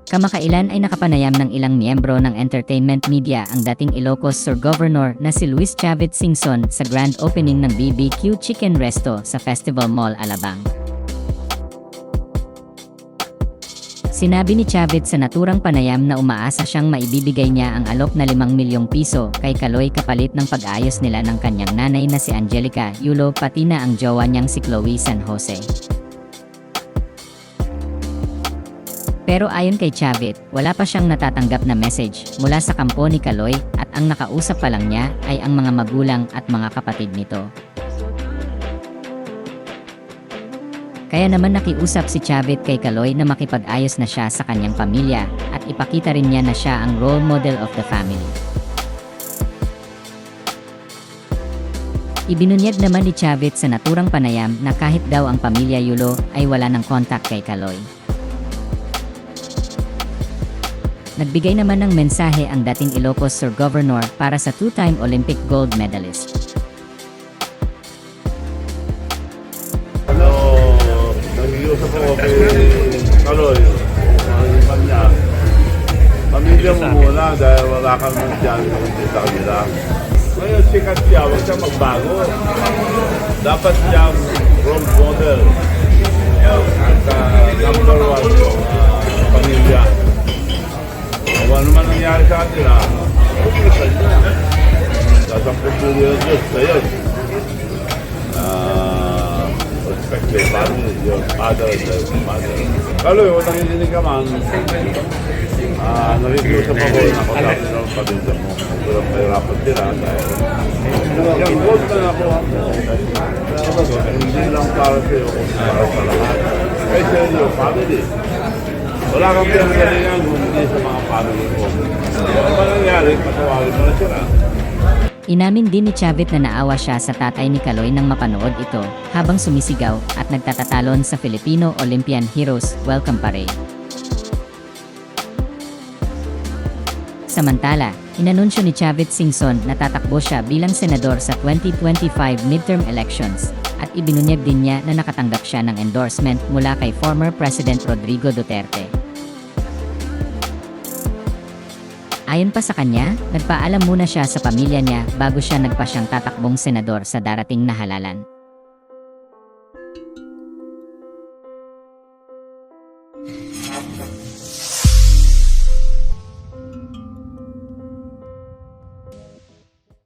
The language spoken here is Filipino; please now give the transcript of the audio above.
Kamakailan ay nakapanayam ng ilang miyembro ng entertainment media ang dating Ilocos Sur Governor na si Luis Chavit Singson sa grand opening ng BBQ Chicken Resto sa Festival Mall, Alabang. Sinabi ni Chavit sa naturang panayam na umaasa siyang maibibigay niya ang alok na 5 milyong piso kay Kaloy kapalit ng pag-ayos nila ng kanyang nanay na si Angelica Yulo pati na ang jowa niyang si Chloe San Jose. Pero ayon kay Chavit, wala pa siyang natatanggap na message mula sa kampo ni Kaloy at ang nakausap pa lang niya ay ang mga magulang at mga kapatid nito. Kaya naman nakiusap si Chavit kay Kaloy na makipag-ayos na siya sa kanyang pamilya at ipakita rin niya na siya ang role model of the family. Ibinunyag naman ni Chavit sa naturang panayam na kahit daw ang pamilya Yulo ay wala ng contact kay Kaloy. Nagbigay naman ng mensahe ang dating Ilocos Sur Governor para sa two-time Olympic gold medalist. Nag-iusap ako kay Kaloy, iman niya. Pamilya mo muna dahil wala kang nandiyan sa kanila. Ngayon sikat siya, huwag siya magbago. Dapat siyang role model. At number one pamilya. Kung ano man nangyari sa atin, okay sa inyo. Sasampung tuloy ang Diyos sa iyo. Respect your family, your father and your mother. Kaloy, kung nakikinig ka man, nakikiusap ako na kasama ng pamilya mo. Walang mahirapan sila dahil yung gold na nakuha mo, hindi lang para sa iyo, kung para sa lahat. Kasi your family. Wala kang pinagalingan kung hindi sa mga family mo. Ano ba nangyari, patawagin mo na sila. Inamin din ni Chavit na naawa siya sa tatay ni Kaloy nang mapanood ito habang sumisigaw at nagtatatalon sa Filipino Olympian Heroes Welcome Parade. Samantala, inanunsyo ni Chavit Singson na tatakbo siya bilang senador sa 2025 midterm elections at ibinunyag din niya na nakatanggap siya ng endorsement mula kay former President Rodrigo Duterte. Ayon pa sa kanya, nagpaalam muna siya sa pamilya niya bago siya nagpasyang tatakbong senador sa darating na halalan.